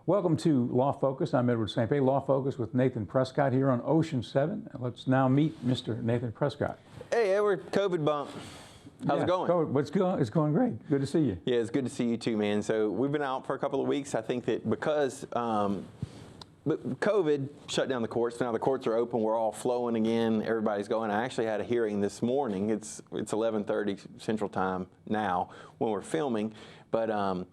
Welcome to Law Focus. I'm Edward St. Pé. Law Focus with Nathan Prescott here on Ocean 7. Let's now meet Mr. Nathan Prescott. Hey, Edward, COVID bump. How's it going? It's going great. Good to see you. Yeah, it's good to see you too, man. So we've been out for a couple of weeks. I think that because COVID shut down the courts. Now the courts are open. We're all flowing again. Everybody's going. I actually had a hearing this morning. It's 11:30 Central Time now when we're filming. But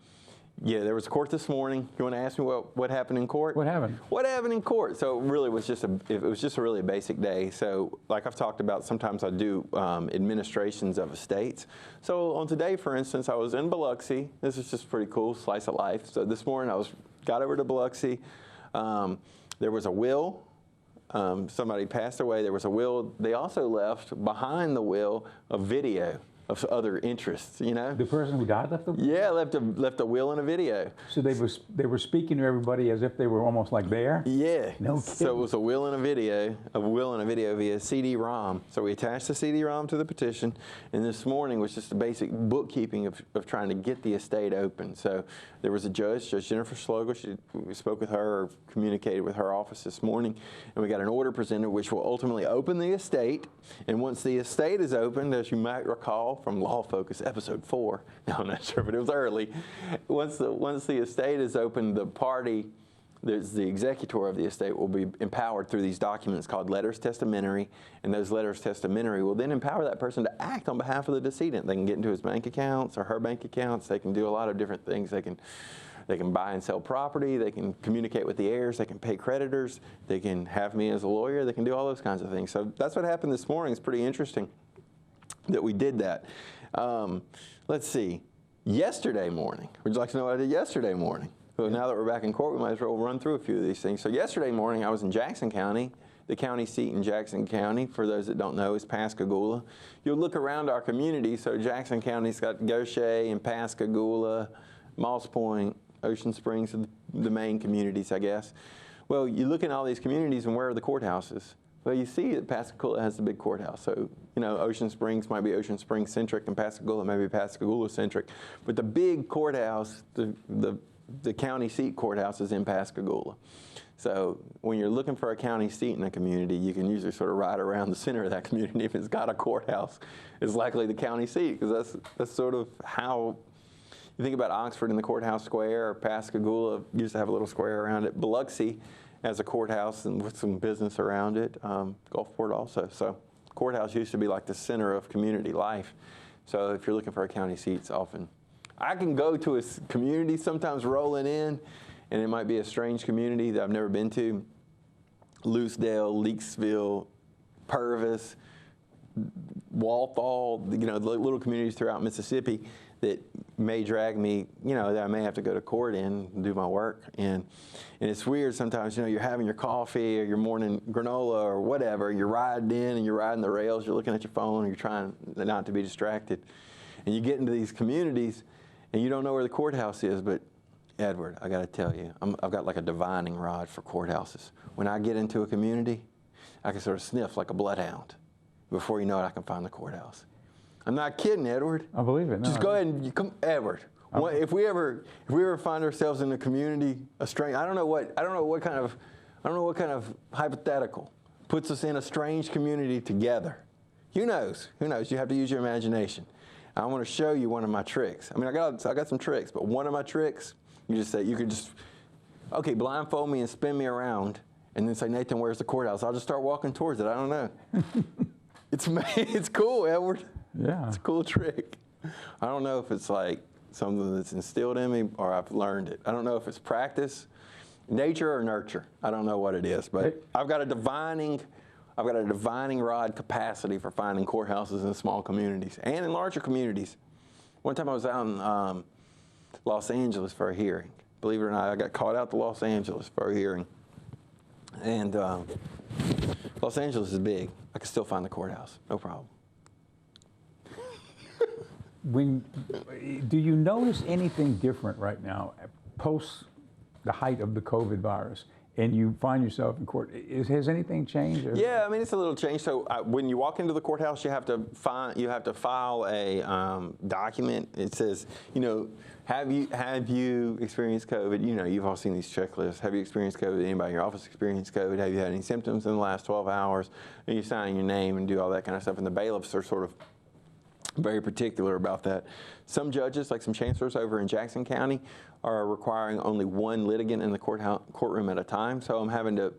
yeah, there was a court this morning. You want to ask me what happened in court? What happened? What happened in court? So it really was just a really basic day. So like I've talked about, sometimes I do administrations of estates. So on today, for instance, I was in Biloxi. This is just pretty cool, slice of life. So this morning got over to Biloxi. There was a will. Somebody passed away. There was a will. They also left behind the will a video of other interests, you know? The person who died left the will? Yeah, left a will and a video. So they were speaking to everybody as if they were almost like there? Yeah. No kidding. So it was a will and a video via CD-ROM. So we attached the CD-ROM to the petition, and this morning was just a basic bookkeeping of trying to get the estate open. So there was a judge, Judge Jennifer Slogel. We spoke with her, or communicated with her office this morning, and we got an order presented which will ultimately open the estate. And once the estate is opened, as you might recall from Law Focus episode 4, no, I'm not sure, but it was early. Once the estate is open, the executor of the estate will be empowered through these documents called letters testamentary, and those letters testamentary will then empower that person to act on behalf of the decedent. They can get into his bank accounts or her bank accounts. They can do a lot of different things. They can buy and sell property. They can communicate with the heirs. They can pay creditors. They can have me as a lawyer. They can do all those kinds of things. So that's what happened this morning. It's pretty interesting that we did that. Let's see. Yesterday morning, would you like to know what I did yesterday morning? Well, now that we're back in court, we might as well run through a few of these things. So yesterday morning, I was in Jackson County. The county seat in Jackson County, for those that don't know, is Pascagoula. You'll look around our community. So Jackson County's got Goshen and Pascagoula, Moss Point, Ocean Springs, the main communities, I guess. Well, you look in all these communities, and where are the courthouses? Well, you see that Pascagoula has the big courthouse. So, you know, Ocean Springs might be Ocean Springs centric, and Pascagoula may be Pascagoula centric. But the big courthouse, the county seat courthouse, is in Pascagoula. So when you're looking for a county seat in a community, you can usually sort of ride around the center of that community. If it's got a courthouse, it's likely the county seat, because that's sort of how you think about Oxford in the courthouse square, or Pascagoula used to have a little square around it. Biloxi has a courthouse and with some business around it. Gulfport also. So courthouse used to be like the center of community life. So if you're looking for a county seat, it's often. I can go to a community sometimes rolling in, and it might be a strange community that I've never been to. Loosedale, Leakesville, Purvis, Walthall, you know, the little communities throughout Mississippi that may drag me, you know, that I may have to go to court in and do my work. And it's weird sometimes, you know, you're having your coffee or your morning granola or whatever, you're riding in and you're riding the rails, you're looking at your phone, and you're trying not to be distracted. And you get into these communities and you don't know where the courthouse is, but Edward, I got to tell you, I've got like a divining rod for courthouses. When I get into a community, I can sort of sniff like a bloodhound. Before you know it, I can find the courthouse. I'm not kidding, Edward. I believe it. No, just go ahead and come, Edward. If we ever find ourselves in a community, a strange, I don't know what kind of hypothetical puts us in a strange community together. Who knows? Who knows? You have to use your imagination. I want to show you one of my tricks. I mean, I got some tricks, but one of my tricks, you could just, okay, blindfold me and spin me around, and then say, Nathan, where's the courthouse? I'll just start walking towards it. I don't know. It's cool, Edward. Yeah. It's a cool trick. I don't know if it's like something that's instilled in me or I've learned it. I don't know if it's practice, nature, or nurture. I don't know what it is, but I've got a divining rod capacity for finding courthouses in small communities and in larger communities. One time I was out in Los Angeles for a hearing. Believe it or not, I got called out to Los Angeles for a hearing. And Los Angeles is big. I can still find the courthouse, no problem. Do you notice anything different right now, post the height of the COVID virus, and you find yourself in court. Has anything changed? Or? Yeah, I mean it's a little change. So when you walk into the courthouse, you have to file a document. It says, have you experienced COVID? You've all seen these checklists. Have you experienced COVID? Anybody in your office experienced COVID? Have you had any symptoms in the last 12 hours? And you sign your name and do all that kind of stuff. And the bailiffs are sort of very particular about that. Some judges, like some chancellors over in Jackson County, are requiring only one litigant in the courtroom at a time. So I'm having to,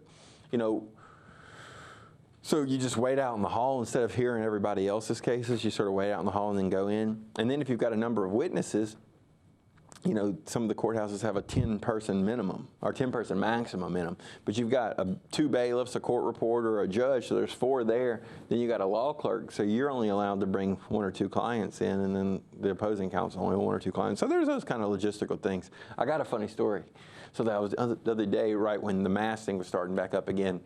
so you just wait out in the hall instead of hearing everybody else's cases. You sort of wait out in the hall and then go in. And then if you've got a number of witnesses, some of the courthouses have a 10-person minimum or 10-person maximum minimum, but you've got 2 bailiffs, a court reporter, a judge, so there's 4 there. Then you got a law clerk, so you're only allowed to bring 1 or 2 clients in, and then the opposing counsel only 1 or 2 clients. So there's those kind of logistical things. I got a funny story. So that was the other day, right when the mask thing was starting back up again.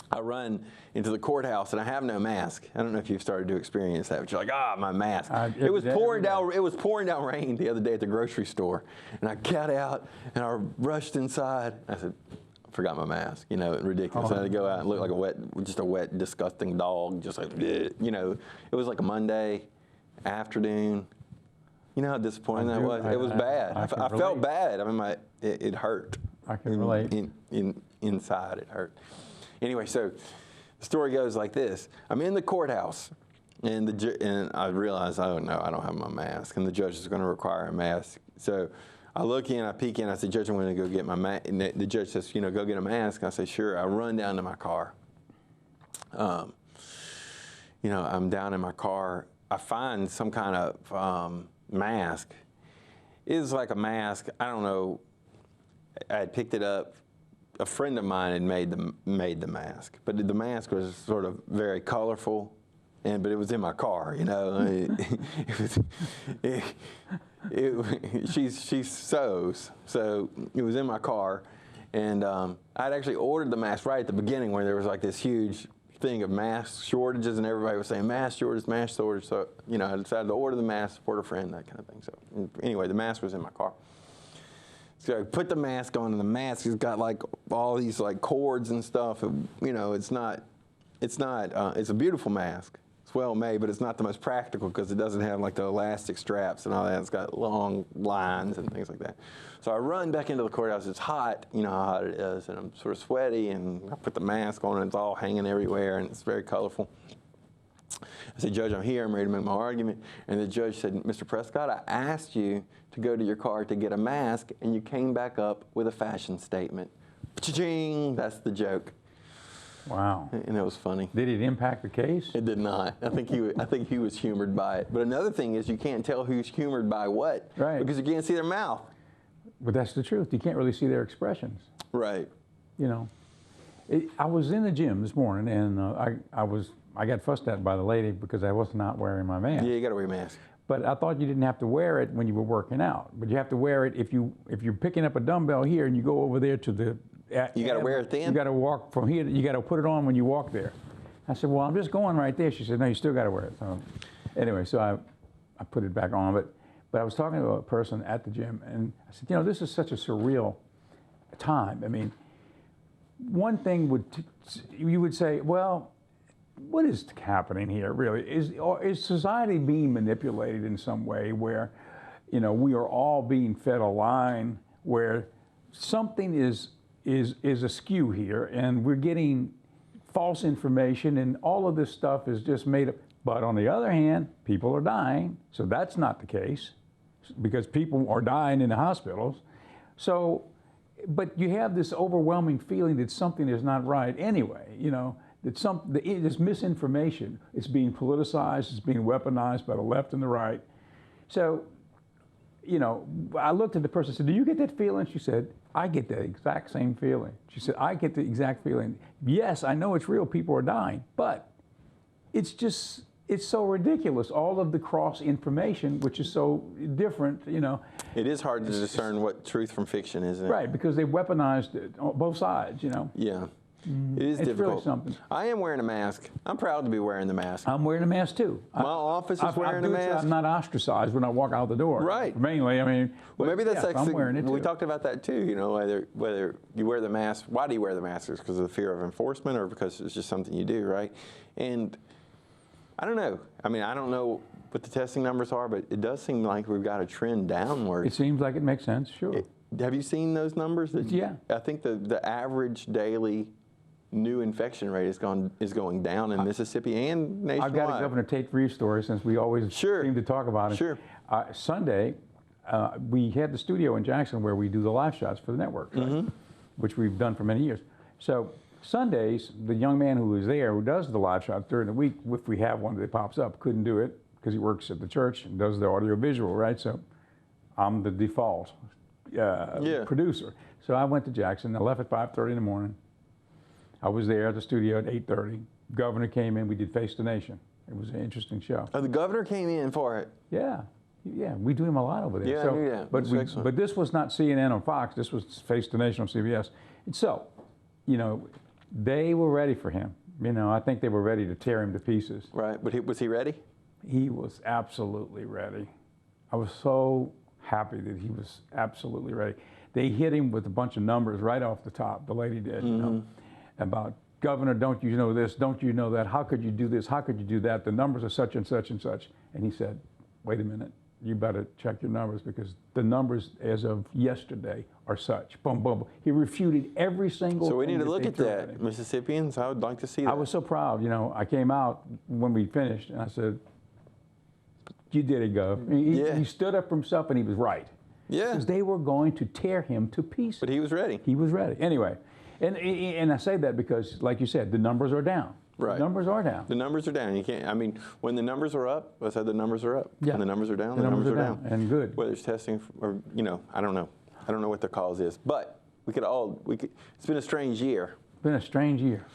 I run into the courthouse and I have no mask. I don't know if you've started to experience that, but you're like, my mask. It was pouring down rain the other day at the grocery store, and I got out and I rushed inside. I said, I forgot my mask. Ridiculous. I had to go out and look like a wet, disgusting dog. Just like, it was like a Monday afternoon. You know how disappointing that was? It was bad. I felt bad. I mean, it hurt. I can relate. Inside, it hurt. Anyway, so the story goes like this. I'm in the courthouse, and I realize, oh, no, I don't have my mask, and the judge is going to require a mask. So I look in, I peek in, I say, Judge, I'm going to go get my mask. And the judge says, go get a mask. I say, sure. I run down to my car. I'm down in my car. I find some kind of mask. It was like a mask. I don't know. I had picked it up. A friend of mine had made the mask, but the mask was sort of very colorful, but it was in my car. She sews, so it was in my car, and I'd actually ordered the mask right at the beginning when there was like this huge thing of mask shortages, and everybody was saying mask shortage, mask shortage. So I decided to order the mask, support a friend, that kind of thing. So anyway, the mask was in my car. So I put the mask on, and the mask has got like all these like cords and stuff. It's a beautiful mask. It's well made, but it's not the most practical because it doesn't have like the elastic straps and all that. It's got long lines and things like that. So I run back into the courthouse. It's hot, you know how hot it is, and I'm sort of sweaty, and I put the mask on, and it's all hanging everywhere, and it's very colorful. I said, Judge, I'm here. I'm ready to make my argument. And the judge said, Mr. Prescott, I asked you to go to your car to get a mask, and you came back up with a fashion statement. Cha-ching! That's the joke. Wow. And it was funny. Did it impact the case? It did not. I think he was humored by it. But another thing is you can't tell who's humored by what. Right. Because you can't see their mouth. But that's the truth. You can't really see their expressions. Right. I was in the gym this morning, and I got fussed at by the lady because I was not wearing my mask. Yeah, you got to wear a mask. But I thought you didn't have to wear it when you were working out. But you have to wear it if you're picking up a dumbbell here and you go over there to the. You got to wear it then? You got to walk from here. You got to put it on when you walk there. I said, well, I'm just going right there. She said, no, you still got to wear it. So anyway, so I put it back on. But I was talking to a person at the gym, and I said, this is such a surreal time. I mean, one thing you would say, well, what is happening here really? Is society being manipulated in some way where, we are all being fed a line where something is askew here, and we're getting false information, and all of this stuff is just made up. But on the other hand, people are dying, so that's not the case, because people are dying in the hospitals. So, but you have this overwhelming feeling that something is not right anyway, that this misinformation, it's being politicized, it's being weaponized by the left and the right. So, I looked at the person and said, do you get that feeling? She said, I get the exact same feeling. She said, I get the exact feeling. Yes, I know it's real, people are dying, but it's so ridiculous, all of the cross information, which is so different, It is hard to discern what truth from fiction is, isn't it? Right, because they've weaponized it on both sides, Yeah. It is It's difficult. really something. I am wearing a mask. I'm proud to be wearing the mask. I'm wearing a mask too. My office is wearing a mask. I'm not ostracized when I walk out the door. Right. Mainly, I mean. Well, maybe that's yeah, I'm wearing it too. we talked about that too. You know, whether you wear the mask. Why do you wear the mask? Is because of the fear of enforcement, or because it's just something you do, right? And I don't know. I mean, I don't know what the testing numbers are, but it does seem like we've got a trend downward. It seems like it makes sense. Sure. Have you seen those numbers? Yeah. I think the average daily new infection rate is going down in Mississippi and nationwide. I've got a Governor Tate Reeves story since we always seem to talk about it. Sure. Sunday, we had the studio in Jackson where we do the live shots for the network, right? Which we've done for many years. So Sundays, the young man who was there, who does the live shots during the week, if we have one that pops up, couldn't do it because he works at the church and does the audio visual, right? So I'm the default producer. So I went to Jackson. I left at 5:30 in the morning. I was there at the studio at 8:30. Governor came in. We did Face the Nation. It was an interesting show. Oh, the governor came in for it. Yeah. Yeah, we do him a lot over there. Yeah, so, I knew that. But this was not CNN on Fox. This was Face the Nation on CBS. And so, you know, they were ready for him. You know, I think they were ready to tear him to pieces. Right, but was he ready? He was absolutely ready. I was so happy that he was absolutely ready. They hit him with a bunch of numbers right off the top. The lady did, you know, about, Governor, don't you know this? Don't you know that? How could you do this? How could you do that? The numbers are such and such and such. And he said, wait a minute. You better check your numbers because the numbers as of yesterday are such. Boom, boom, boom. He refuted every single So we thing need to look they at threw that, him. Mississippians. I would like to see that. I was so proud. You know, I came out when we finished and I said, you did it, Gov. He stood up for himself and he was right. Yeah. Because they were going to tear him to pieces. But he was ready. He was ready. Anyway, and I say that because, like you said, the numbers are down. Right. The numbers are down. The numbers are down. You can't. I mean, when the numbers are up, I said the numbers are up. Yeah. When the numbers are down, The numbers are down. And good. Whether it's testing or I don't know. I don't know what the cause is. But we could. It's been a strange year. Been a strange year.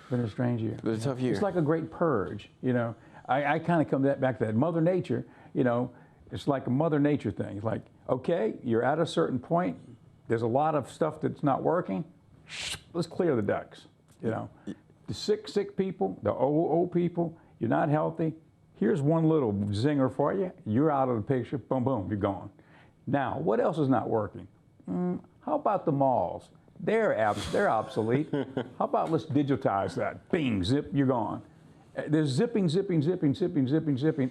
Been a strange year. It's been a tough year. It's like a great purge. You know, I kind of come back to that. Mother Nature. You know, it's like a Mother Nature thing. It's like, okay, you're at a certain point. There's a lot of stuff that's not working. Let's clear the decks. You know. The sick people, the old people, you're not healthy. Here's one little zinger for you. You're out of the picture. Boom, boom, you're gone. Now, what else is not working? How about the malls? They're obsolete. How about let's digitize that? Bing, zip, you're gone. There's zipping.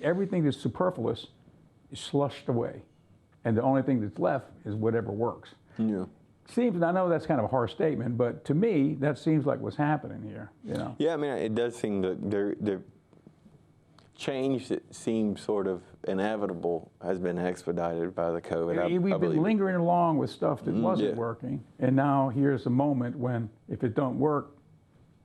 Everything that's superfluous is slushed away. And the only thing that's left is whatever works. Yeah. Seems, I know that's kind of a harsh statement, but to me, that seems like what's happening here. You know. Yeah, I mean, it does seem that the change that seemed sort of inevitable has been expedited by the COVID. We've been lingering along with stuff that wasn't working, and now here's a moment when, if it don't work,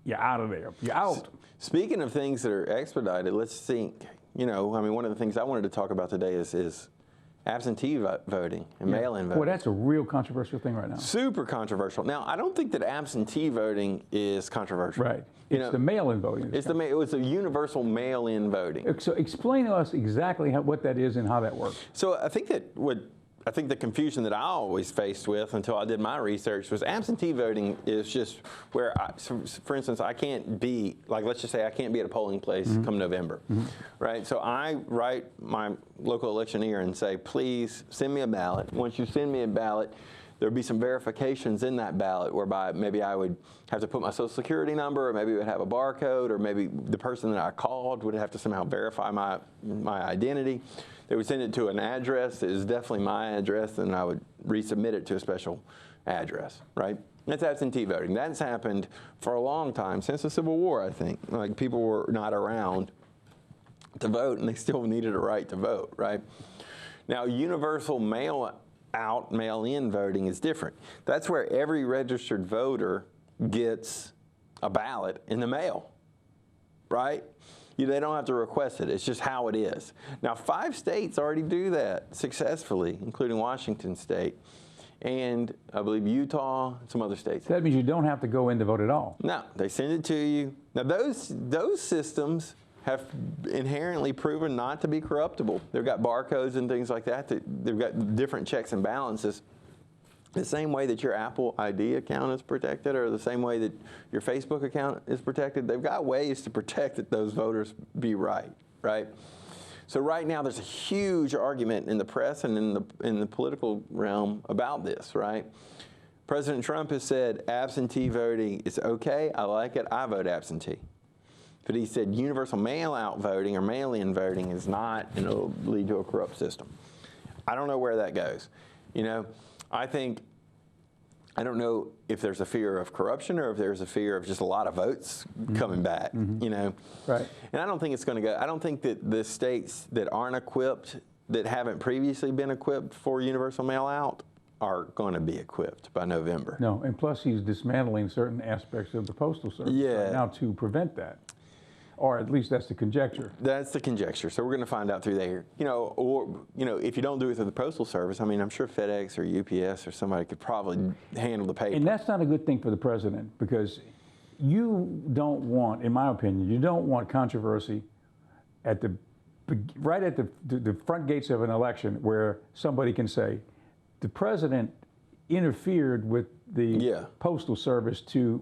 you're out of there. You're out. Speaking of things that are expedited, let's think. You know, I mean, one of the things I wanted to talk about today is absentee voting and mail-in voting. Boy, that's a real controversial thing right now. Super controversial. Now, I don't think that absentee voting is controversial. Right. It's the mail-in voting. It's a universal mail-in voting. So explain to us exactly what that is and how that works. So I think the confusion that I always faced with until I did my research was absentee voting is just where, for instance, I can't be, like, let's just say I can't be at a polling place come November, right? So I write my local electioneer and say, please send me a ballot. Once you send me a ballot, there'll be some verifications in that ballot whereby maybe I would have to put my social security number, or maybe it would have a barcode, or maybe the person that I called would have to somehow verify my identity. They would send it to an address that is definitely my address, and I would resubmit it to a special address, right? That's absentee voting. That's happened for a long time, since the Civil War, I think. Like, people were not around to vote, and they still needed a right to vote, right? Now, universal mail-out, mail-in voting is different. That's where every registered voter gets a ballot in the mail, right? They don't have to request it. It's just how it is. Now, 5 states already do that successfully, including Washington State, and I believe Utah, and some other states. That means you don't have to go in to vote at all. No, they send it to you. Now, those systems have inherently proven not to be corruptible. They've got barcodes and things like that. They've got different checks and balances. the same way that your Apple ID account is protected, or the same way that your Facebook account is protected, they've got ways to protect that those voters be right? So right now there's a huge argument in the press and in the political realm about this, right? President Trump has said absentee voting is okay, I like it, I vote absentee. But he said universal mail-out voting or mail-in voting is not, and it'll lead to a corrupt system. I don't know where that goes. I don't know if there's a fear of corruption or if there's a fear of just a lot of votes coming back, Right. And I don't think it's going to go. I don't think that the states that aren't equipped, that haven't previously been equipped for universal mail-out, are going to be equipped by November. No, and plus he's dismantling certain aspects of the Postal Service right now to prevent that. Or at least that's the conjecture. That's the conjecture. So we're going to find out through there. If you don't do it through the Postal Service, I mean, I'm sure FedEx or UPS or somebody could probably handle the paper. And that's not a good thing for the president, because you don't want, in my opinion, you don't want controversy right at the front gates of an election where somebody can say, the president interfered with the Postal Service to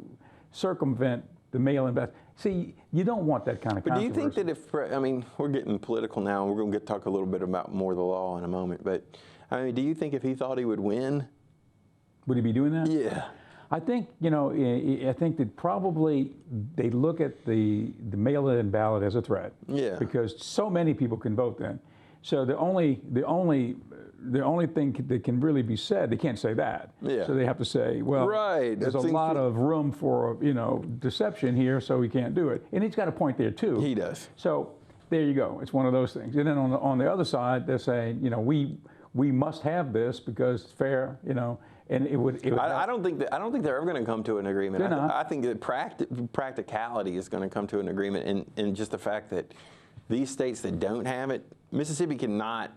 circumvent the mail-in ballot. See, you don't want that kind of controversy. But do you think that we're getting political now, and we're going to talk a little bit about more of the law in a moment, but do you think if he thought he would win? Would he be doing that? Yeah. I think, I think that probably they look at the mail-in ballot as a threat. Yeah. Because so many people can vote then. So the only thing that can really be said, they can't say that. Yeah. So they have to say, well, there's a lot of room for, deception here, so we can't do it. And he's got a point there too. He does. So there you go. It's one of those things. And then on the other side, they're saying, we must have this because it's fair, and it would. I don't think they're ever going to come to an agreement. They're not. I think that practicality is going to come to an agreement, and just the fact that these states that don't have it, Mississippi cannot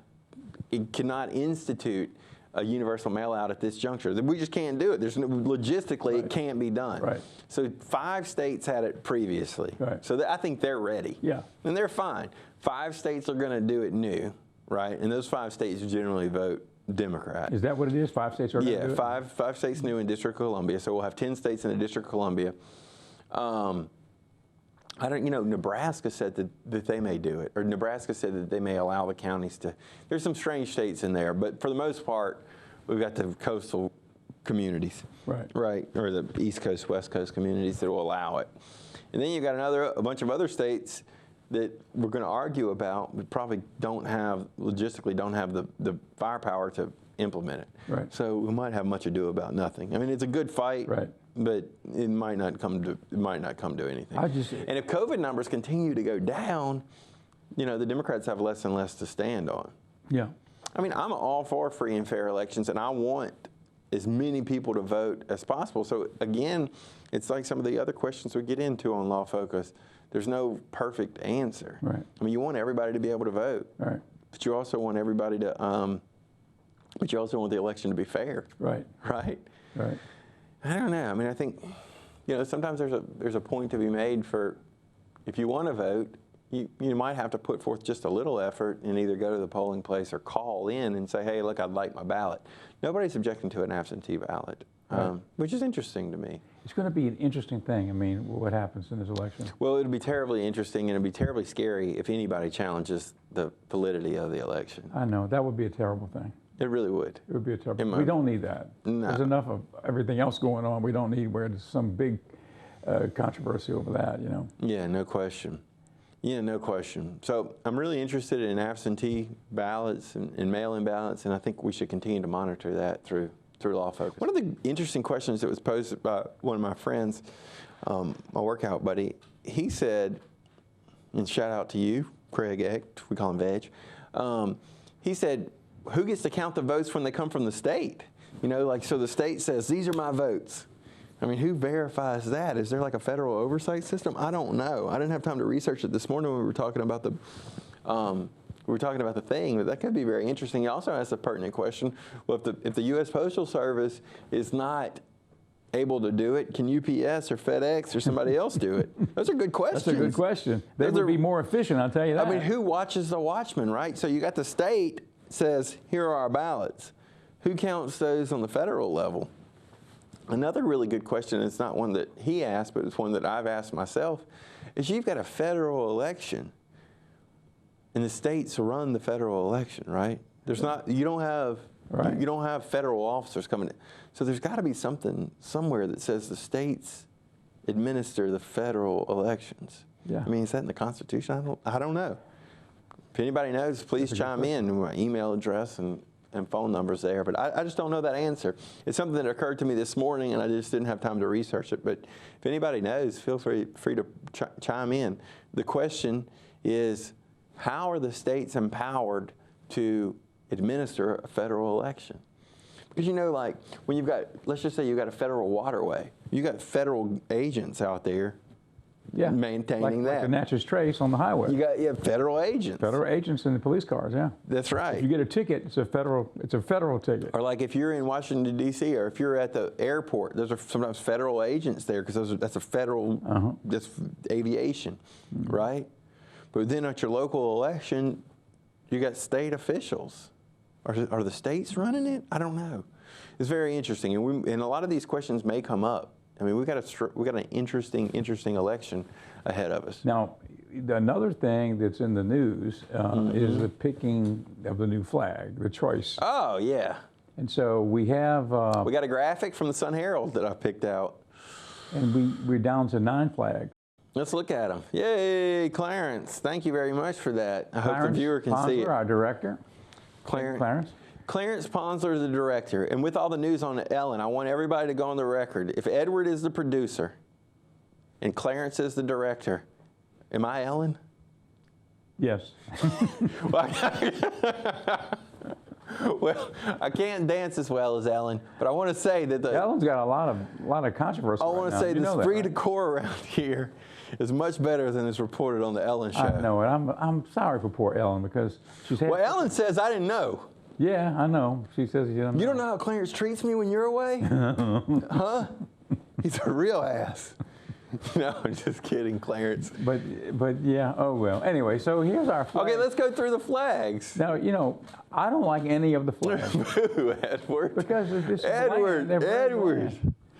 institute a universal mail-out at this juncture. We just can't do it. Logistically, it can't be done. Right. So 5 states had it previously. Right. So I think they're ready. Yeah. And they're fine. 5 states are going to do it new, right? And those 5 states generally vote Democrat. Is that what it is? 5 states are going to do it? Yeah, 5 states new in District of Columbia. So we'll have 10 states in the District of Columbia. Nebraska said that they may do it, or Nebraska said that they may allow the counties to. There's some strange states in there, but for the most part, we've got the coastal communities, right, or the East Coast, West Coast communities that will allow it. And then you've got a bunch of other states that we're going to argue about, but probably logistically don't have the firepower to implement it. Right. So we might have much ado about nothing. I mean, it's a good fight. Right. But it might not come to anything. And if COVID numbers continue to go down, the Democrats have less and less to stand on. Yeah. I mean, I'm all for free and fair elections, and I want as many people to vote as possible. So again, it's like some of the other questions we get into on Law Focus. There's no perfect answer. Right. I mean, you want everybody to be able to vote. Right. But you also want everybody to. But you also want the election to be fair. Right. Right. Right. I don't know. I mean, I think, sometimes there's a point to be made for, if you want to vote, you might have to put forth just a little effort and either go to the polling place or call in and say, hey, look, I'd like my ballot. Nobody's objecting to an absentee ballot, which is interesting to me. It's going to be an interesting thing. I mean, what happens in this election? Well, it'll be terribly interesting, and it'll be terribly scary if anybody challenges the validity of the election. I know. That would be a terrible thing. It really would. It would be a terrible. We don't need that. No. There's enough of everything else going on. We don't need where there's some big controversy over that, Yeah, no question. Yeah, no question. So I'm really interested in absentee ballots and mail-in ballots, and I think we should continue to monitor that through Law Focus. One of the interesting questions that was posed by one of my friends, my workout buddy, he said, and shout out to you, Craig Echt, we call him Veg, he said, who gets to count the votes when they come from the state? So the state says, these are my votes. I mean, who verifies that? Is there like a federal oversight system? I don't know. I didn't have time to research it this morning when we were talking about the thing, but that could be very interesting. He also asked a pertinent question. Well, if the U.S. Postal Service is not able to do it, can UPS or FedEx or somebody else do it? Those are good questions. That's a good question. They would be more efficient, I'll tell you that. I mean, who watches the watchman, right? So you got the state says, here are our ballots. who counts those on the federal level? Another really good question, it's not one that he asked, but it's one that I've asked myself, is you've got a federal election, and the states run the federal election, right? There's not, you don't have federal officers coming in. So there's got to be something somewhere that says the states administer the federal elections. Yeah. I mean, is that in the Constitution? I don't know. If anybody knows, please chime in. My email address and phone numbers there, but I just don't know that answer. It's something that occurred to me this morning, and I just didn't have time to research it. But if anybody knows, feel free to chime in. The question is, how are the states empowered to administer a federal election? Because, you know, like when you've got, let's just say you've got a federal waterway, you've got federal agents out there maintaining that. Like the Natchez Trace on the highway. You got federal agents. Federal agents in the police cars, yeah. That's right. If you get a ticket, it's a federal ticket. Or like if you're in Washington, D.C., or if you're at the airport, those are sometimes federal agents there because that's a federal, that's aviation, right? But then at your local election, you got state officials. Are the states running it? I don't know. It's very interesting, and a lot of these questions may come up. I mean, we got an interesting election ahead of us. Now, another thing that's in the news is the picking of the new flag, the choice. Oh yeah. And so we have. We got a graphic from the Sun Herald that I picked out. And we're down to 9 flags. Let's look at them. Yay, Clarence! Thank you very much for that. I hope the viewer can see it. Our director. Clarence Ponsler is the director, and with all the news on Ellen, I want everybody to go on the record. If Edward is the producer and Clarence is the director, am I Ellen? Yes. Well, I can't dance as well as Ellen, but I want to say that Ellen's got a lot of controversy. I want to say the esprit de corps around here is much better than is reported on the Ellen show. I know it. I'm sorry for poor Ellen because she's had. Well, Ellen says I didn't know. Yeah, I know. She says you don't know how Clarence treats me when you're away? Huh? He's a real ass. No, I'm just kidding, Clarence. But yeah, oh well. Anyway, so here's our flag. Okay, let's go through the flags. Now, you know, I don't like any of the flags. Boo, Edward. Because this Edward.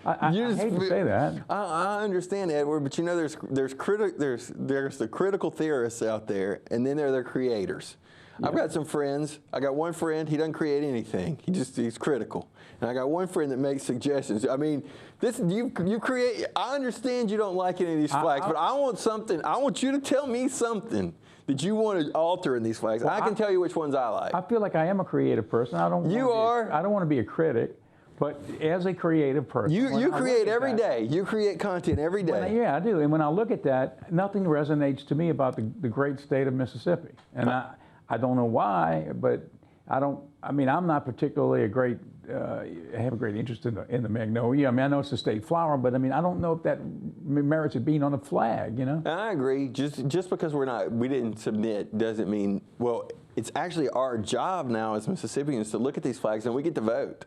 I hate to say that. I understand, Edward, but you know there's the critical theorists out there, and then there are the creators. Yeah. I've got some friends. I got one friend, he doesn't create anything. He's critical. And I got one friend that makes suggestions. I mean, you create, I understand you don't like any of these flags, but I want something, I want you to tell me something that you want to alter in these flags. Well, I can tell you which ones I like. I feel like I am a creative person. I don't want to be a critic. But as a creative person, you create every day. You create content every day. Yeah, I do. And when I look at that, nothing resonates to me about the great state of Mississippi. And I don't know why, but I'm not particularly I have a great interest in the magnolia. I mean, I know it's a state flower, but I mean, I don't know if that merits it being on a flag, you know? I agree. Just because we didn't submit doesn't mean, well, it's actually our job now as Mississippians to look at these flags and we get to vote.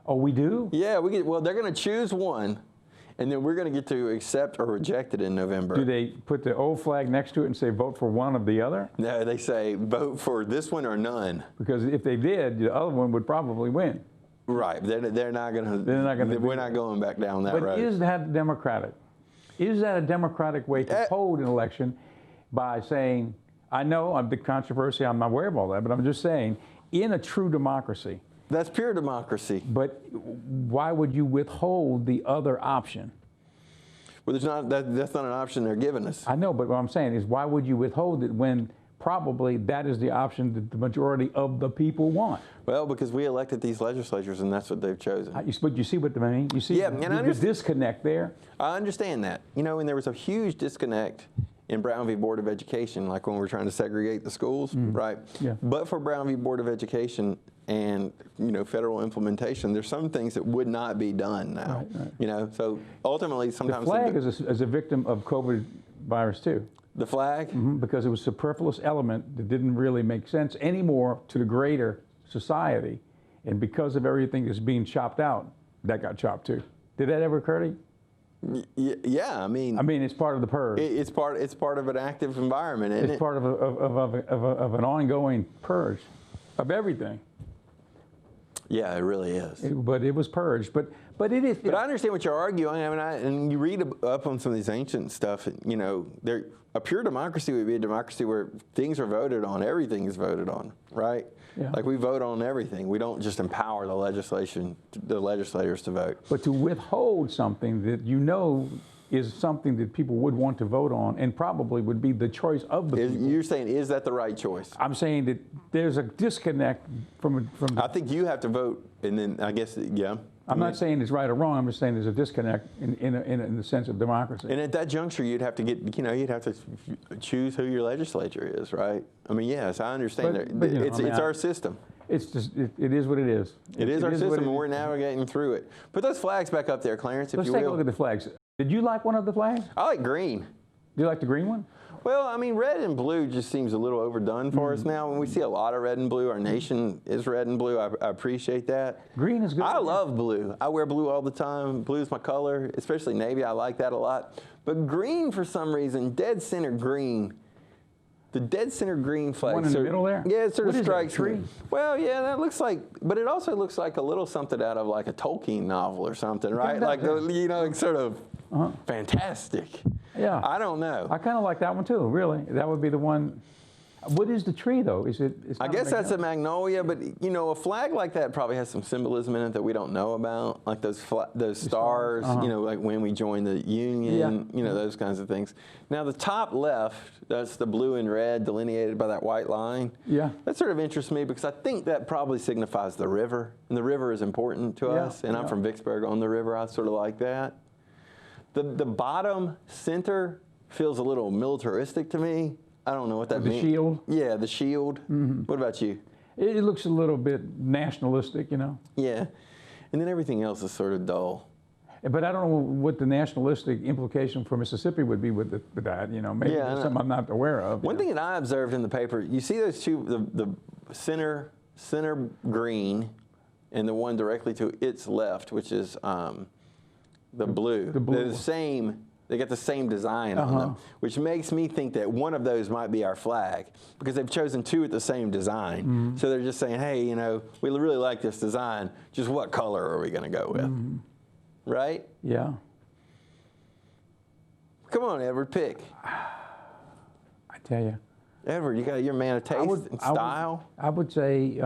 Oh, we do? Yeah, well, they're going to choose one, and then we're going to get to accept or reject it in November. Do they put the old flag next to it and say vote for one of the other? No, they say vote for this one or none. Because if they did, the other one would probably win. Right. They're not going to. We're not going back down that road. But is that democratic? Is that a democratic way to hold an election by saying, I know I'm the controversy, I'm not aware of all that, but I'm just saying, in a true democracy. That's pure democracy. But why would you withhold the other option? Well, that's not an option they're giving us. I know, but what I'm saying is why would you withhold it when probably that is the option that the majority of the people want? Well, because we elected these legislatures and that's what they've chosen. But you see what I mean? You see the disconnect there? I understand that. You know, and there was a huge disconnect in Brown v. Board of Education, like when we were trying to segregate the schools, right? Yeah. But for Brown v. Board of Education and, you know, federal implementation, there's some things that would not be done now. Right. You know, so ultimately sometimes... The flag is a victim of COVID virus too. The flag? Because it was a superfluous element that didn't really make sense anymore to the greater society. And because of everything that's being chopped out, that got chopped too. Did that ever occur to you? Yeah, I mean, it's part of the purge. It's part of an active environment, isn't it? It's part of an ongoing purge of everything. Yeah, it really is. But it was purged. But it is. But I understand what you're arguing. I mean, and you read up on some of these ancient stuff. You know, a pure democracy would be a democracy where things are voted on. Everything is voted on, right? Yeah. Like we vote on everything. We don't just empower the legislators to vote. But to withhold something that you know is something that people would want to vote on and probably would be the choice of the people. You're saying, is that the right choice? I'm saying that there's a disconnect from I think you have to vote, and then I guess, yeah. I'm not saying it's right or wrong. I'm just saying there's a disconnect in the sense of democracy. And at that juncture, you'd have to you'd have to choose who your legislature is, right? I mean, yes, I understand that. It's our system. It's just, it is what it is. It is our system, and we're navigating through it. Put those flags back up there, Clarence, if you will. Let's take a look at the flags. Did you like one of the flags? I like green. Do you like the green one? Well, I mean, red and blue just seems a little overdone for us now. When we see a lot of red and blue, our nation is red and blue. I appreciate that. Green is good. I love blue. I wear blue all the time. Blue is my color, especially navy. I like that a lot. But green, for some reason, dead center green. The dead center green flag. One in the middle there? Yeah, it sort of strikes tree. me. Well, yeah, that looks like, but it also looks like a little something out of like a Tolkien novel or something, right? Like, you know, sort of fantastic. Yeah. I don't know. I kind of like that one too, really. That would be the one. What is the tree, though? Is it? I guess that's a magnolia, but you know, a flag like that probably has some symbolism in it that we don't know about, like those stars. You know, like when we joined the Union. You know, those kinds of things. Now, the top left, that's the blue and red delineated by that white line. Yeah, that sort of interests me because I think that probably signifies the river, and the river is important to us. And I'm from Vicksburg on the river. I sort of like that. The bottom center feels a little militaristic to me. I don't know what that means. The shield? Yeah, the shield. What about you? It looks a little bit nationalistic, you know? Yeah. And then everything else is sort of dull. But I don't know what the nationalistic implication for Mississippi would be with that, you know? Maybe there's something I'm not aware of. One thing that I observed in the paper, you see those two, the center green and the one directly to its left, which is the blue. The blue. They're the same. They got the same design on them, which makes me think that one of those might be our flag because they've chosen two with the same design. So they're just saying, hey, you know, we really like this design. Just what color are we going to go with? Right? Yeah. Come on, Edward, pick. I tell you. Edward, you're a man of taste and style. I would say,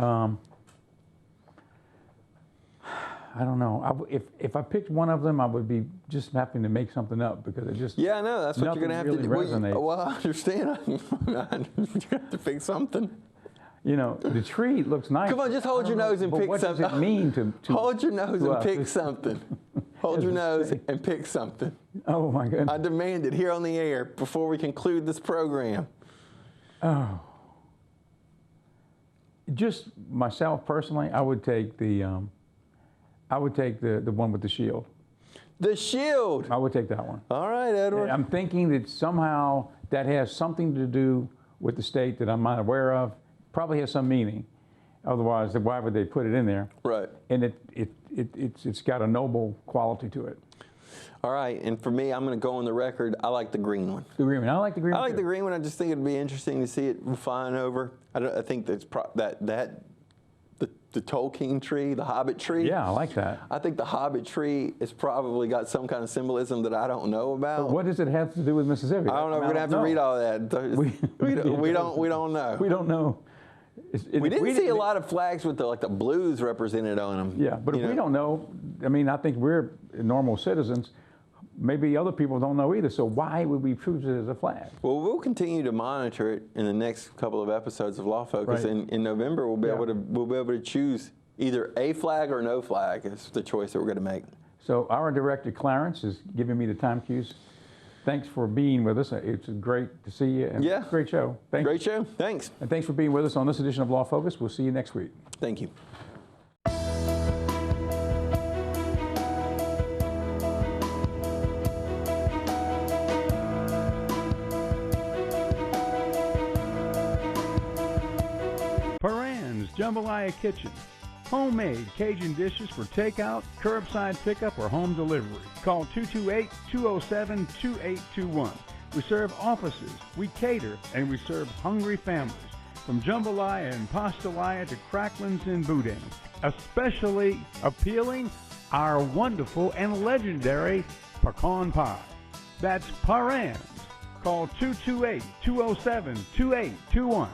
I don't know. If I picked one of them, I would be just having to make something up because it just I know that's what you're gonna have really to do. Resonate. Well, I understand. You have to pick something. You know, the tree looks nice. Come on, just hold your nose and pick something. What does it mean to hold your nose and pick something? Hold your nose and pick something. Oh my goodness! I demand it here on the air before we conclude this program. Oh. Just myself personally, I would take the one with the shield. The shield. I would take that one. All right, Edward. I'm thinking that somehow that has something to do with the state that I'm not aware of. Probably has some meaning. Otherwise, why would they put it in there? Right. And it's got a noble quality to it. All right, and for me, I'm going to go on the record. I like the green one. The green one. I like the green one. I like the green one. I just think it'd be interesting to see it flying over. I think that's the Tolkien tree, the Hobbit tree. Yeah, I like that. I think the Hobbit tree has probably got some kind of symbolism that I don't know about. But what does it have to do with Mississippi? I don't know. We're going to have to read all that. We don't know. We don't know. We didn't see a lot of flags with the blues represented on them. Yeah, but if we don't know, I mean, I think we're normal citizens. Maybe other people don't know either, so why would we choose it as a flag? Well, we'll continue to monitor it in the next couple of episodes of Law Focus. Right. In November, we'll be able to choose either a flag or no flag is the choice that we're going to make. So our director, Clarence, is giving me the time cues. Thanks for being with us. It's great to see you. And great show. Great show. Thanks. And thanks for being with us on this edition of Law Focus. We'll see you next week. Thank you. Paran's Jambalaya Kitchen. Homemade Cajun dishes for takeout, curbside pickup, or home delivery. Call 228-207-2821. We serve offices, we cater, and we serve hungry families. from jambalaya and pastalaya to cracklins and boudin. Especially appealing, our wonderful and legendary pecan pie. That's Paran's. Call 228-207-2821.